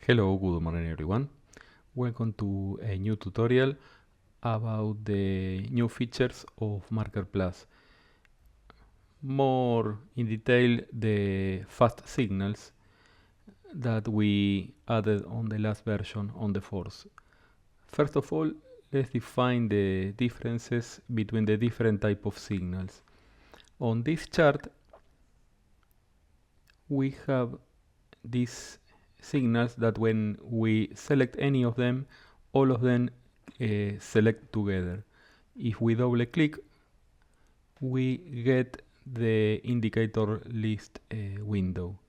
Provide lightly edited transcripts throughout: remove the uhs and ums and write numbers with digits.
Hello, good morning everyone. Welcome to a new tutorial about the new features of Marker Plus. More in detail, the fast signals that we added on the last version on the force. First of all, let's define the differences between the different type of signals. On this chart, we have these signals that when we select any of them, all of them select together. If we double click, we get the indicator list window.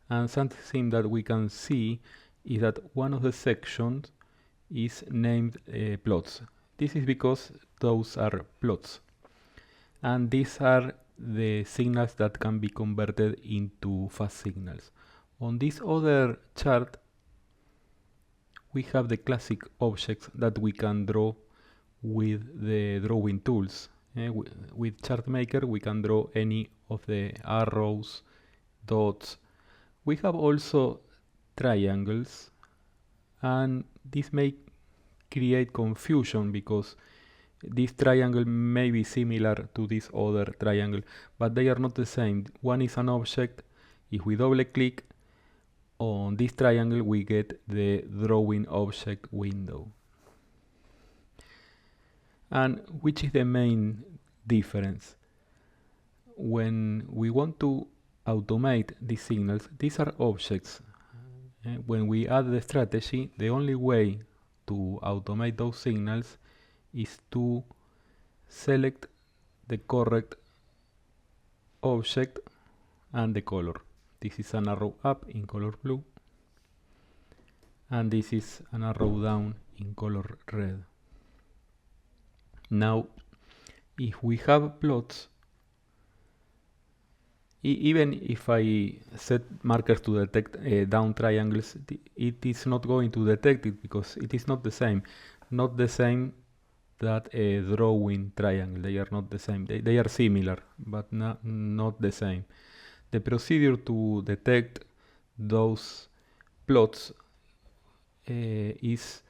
And something that we can see is that one of the sections is named plots. This is because those are plots. And these are the signals that can be converted into fast signals. On this other chart, we have the classic objects that we can draw with the drawing tools. With ChartMaker, we can draw any of the arrows, dots. We have also triangles, and this may create confusion because this triangle may be similar to this other triangle, but they are not the same. One is an object. If we double click on this triangle, we get the drawing object window. And which is the main difference? When we want to automate these signals, these are objects. When we add the strategy, the only way to automate those signals is to select the correct object and the color. This is an arrow up in color blue, and this is an arrow down in color red. Now, if we have plots, even if I set markers to detect down triangles, it is not going to detect it because it is not the same. Not the same that a drawing triangle. They are not the same. They are similar, but not the same. The procedure to detect those plots is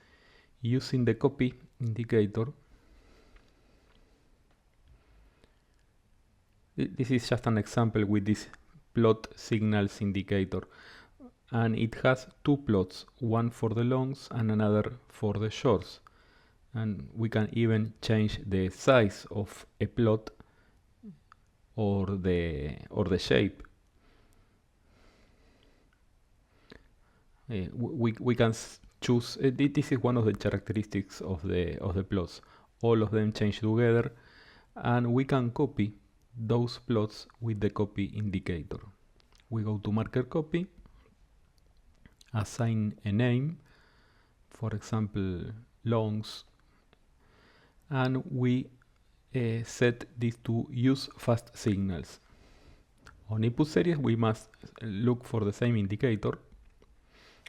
using the copy indicator. This is just an example with this plot signals indicator, and it has two plots, one for the longs and another for the shorts. And we can even change the size of a plot or the shape. We can choose. This is one of the characteristics of the plots. All of them change together, and we can copy those plots with the copy indicator. We go to marker copy, assign a name, for example longs, and we set this to use fast signals. On input series, we must look for the same indicator.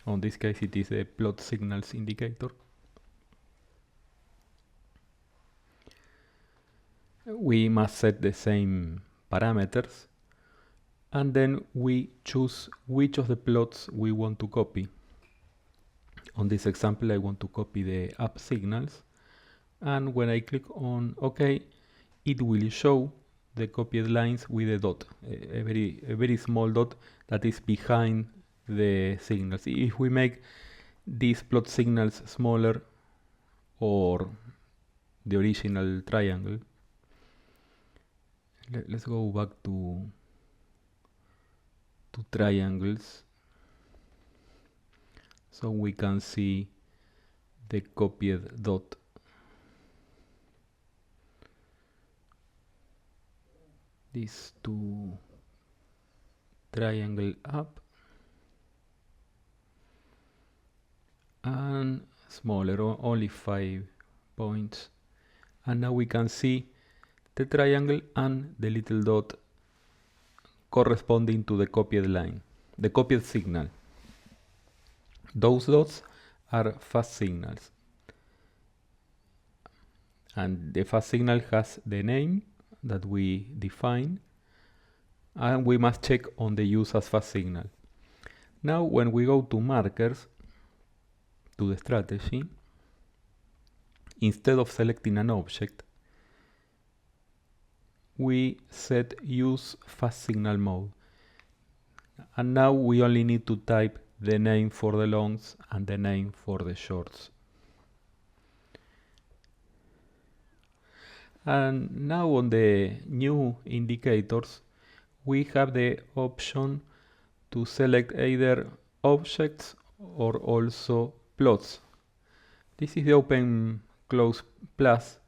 On this case, it is a plot signals indicator. We must set the same parameters, and then we choose which of the plots we want to copy. On this example, I want to copy the up signals, and when I click on OK, it will show the copied lines with a dot, a very small dot that is behind the signals. If we make these plot signals smaller, or the original triangle, let's go back to triangles so we can see the copied dot. These two triangle up and smaller, only 5 points, and now we can see the triangle and the little dot corresponding to the copied line, the copied signal. Those dots are fast signals, and the fast signal has the name that we define, and we must check on the use as fast signal. Now when we go to markers, to the strategy, instead of selecting an object, we set use fast signal mode. And now we only need to type the name for the longs and the name for the shorts. And now on the new indicators, we have the option to select either objects or also plots. This is the open close plus,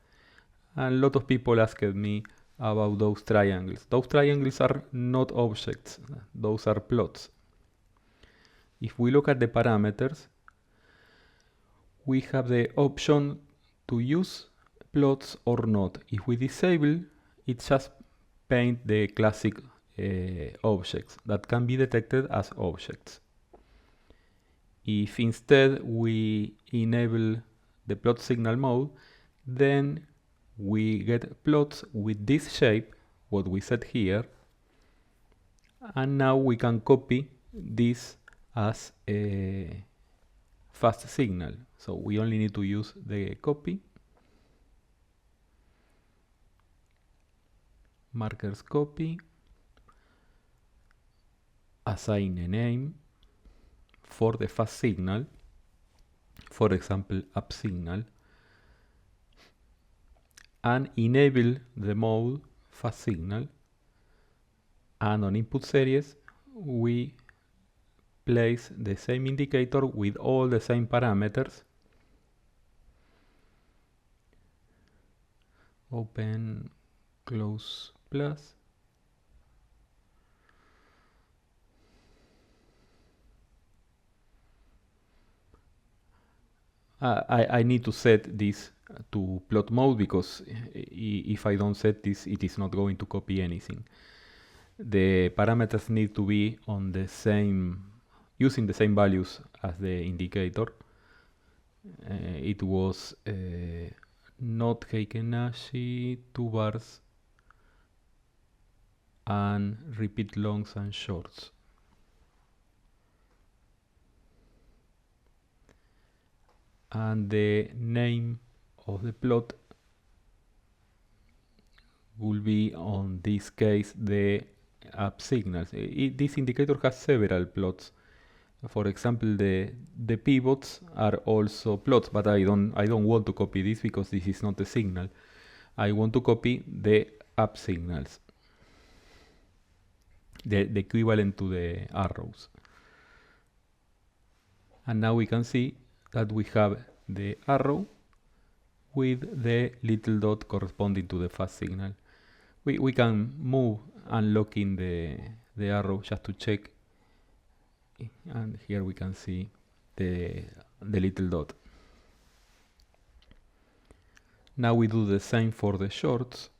and a lot of people asked me about those triangles. Those triangles are not objects, those are plots. If we look at the parameters, we have the option to use plots or not. If we disable, it just paint the classic objects that can be detected as objects. If instead we enable the plot signal mode, then we get plots with this shape, what we set here, and now we can copy this as a fast signal. So we only need to use the copy, markers copy, assign a name for the fast signal, for example up signal, and enable the mode fast signal, and on input series we place the same indicator with all the same parameters. Open close plus. I need to set this to plot mode because if I don't set this, it is not going to copy anything. The parameters need to be on the same, using the same values as the indicator. It was not Heiken-Ashi, 2 bars, and repeat longs and shorts. And the name of the plot will be, on this case, the up signals. This indicator has several plots. For example, the pivots are also plots, but I don't want to copy this because this is not a signal. I want to copy the up signals, the equivalent to the arrows. And now we can see that we have the arrow with the little dot corresponding to the fast signal. We can move and lock in the arrow just to check, and here we can see the little dot. Now we do the same for the shorts.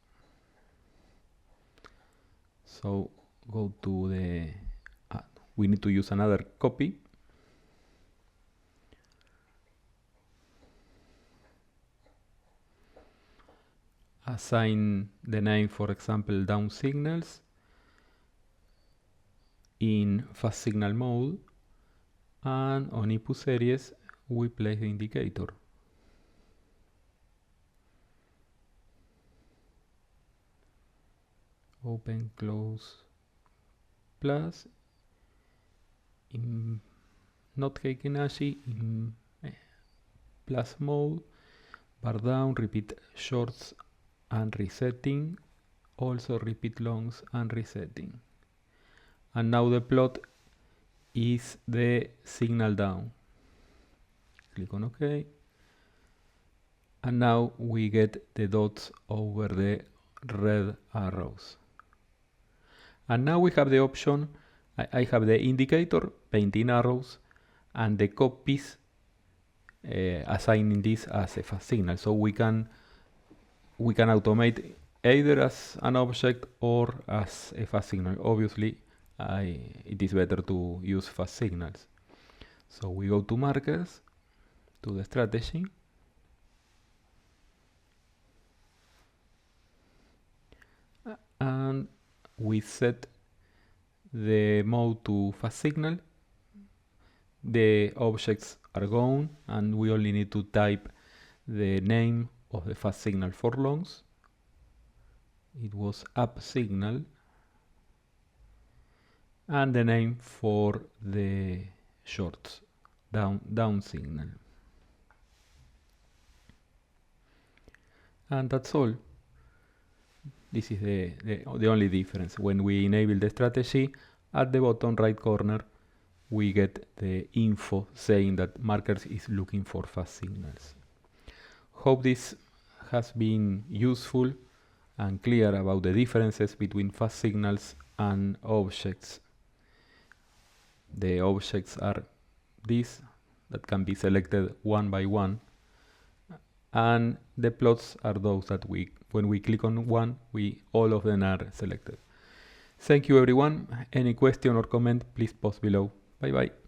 So go to the, we need to use another copy. Assign the name, for example, down signals in fast signal mode, and on input series we place the indicator. Open close plus, in not Heiken-Ashi, in plus mode, bar down, repeat shorts and resetting, also repeat longs and resetting. And now the plot is the signal down. Click on OK. And now we get the dots over the red arrows. And now we have the option, I have the indicator painting arrows and the copies assigning this as a fast signal. So we can automate either as an object or as a fast signal. Obviously, it is better to use fast signals. So we go to markers, to the strategy, and we set the mode to fast signal. The objects are gone, and we only need to type the name of the fast signal for longs. It was up signal, and the name for the shorts, down signal. And that's all. This is the only difference. When we enable the strategy, at the bottom right corner, we get the info saying that Markers is looking for fast signals. Hope this has been useful and clear about the differences between fast signals and objects. The objects are these that can be selected one by one, and the plots are those that when we click on one, all of them are selected. Thank you everyone. Any question or comment, please post below. Bye bye.